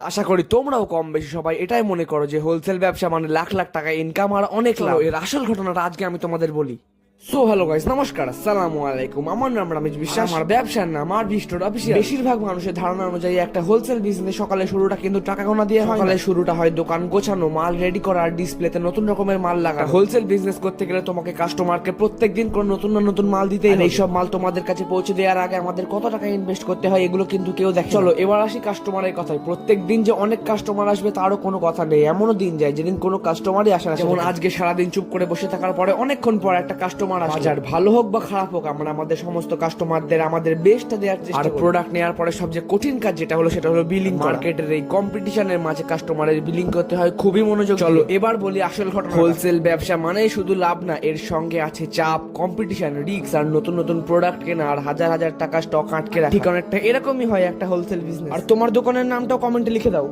আশা করি তোমরাও কম বেশি সবাই এটাই মনে করো যে হোলসেল ব্যবসা মানে লাখ লাখ টাকা ইনকাম আর অনেক লাভ। এর আসল ঘটনাটা আজকে আমি তোমাদের বলি। সো হ্যালো গাইস, নমস্কার, আসসালামু আলাইকুম। আমার নাম রামিজ বিশ্বাস, আমার ব্যবসার নাম আর বিস্টোর অফিসিয়াল। বেশিরভাগ মানুষের ধারণা অনুযায়ী একটা হোলসেল বিজনেস সকালে শুরুটা কিন্তু টাকা গোনা দিয়ে হয়। সকালে শুরুটা হয় দোকান গোছানো, মাল রেডি করা আর ডিসপ্লেতে নতুন রকমের মাল লাগা। হোলসেল বিজনেস করতে গেলে তোমাকে কাস্টমারকে প্রত্যেকদিন কোন নতুন না নতুন মাল দিতেই হবে। এইসব মাল তোমাদের কাছে পৌঁছে দেওয়ার আগে আমাদের কত টাকা ইনভেস্ট করতে হয় এগুলো কিন্তু কেউ দেখে। চলো এবার আসি কাস্টমারের কথায়। প্রত্যেক দিন যে অনেক কাস্টমার আসবে তারও কোনো কথা নেই। এমনও দিন যায় যেদিন কোনো কাস্টমারই আসে না। যেমন আজকে সারাদিন চুপ করে বসে থাকার পরে অনেক্ষণ পর একটা কাস্টমার আসে। বাজার ভালো হোক বা খারাপ হোক, আমরা আমাদের সমস্ত কাস্টমারদের আমাদের বেস্টটা দেওয়ার চেষ্টা করি। আর প্রোডাক্ট নেওয়ার পরে সবচেয়ে কঠিন কাজ যেটা হলো সেটা হলো বিলিং। মার্কেটের এই কম্পিটিশনের মাঝে কাস্টমারের বিলিং করতে হয় খুবই মনোযোগ। চলো এবার বলি আসল ঘটনা। হোলসেল ব্যবসা মানে শুধু লাভ না, এর সঙ্গে আছে চাপ, কম্পিটিশন, রিস্ক আর নতুন নতুন প্রোডাক্ট কেনা আর হাজার হাজার টাকা স্টক আটকে রাখা। ঠিক অনেকটা এরকমই হয় একটা হোলসেল বিজনেস। আর তোমার দোকানের নামটাও কমেন্টে লিখে দাও।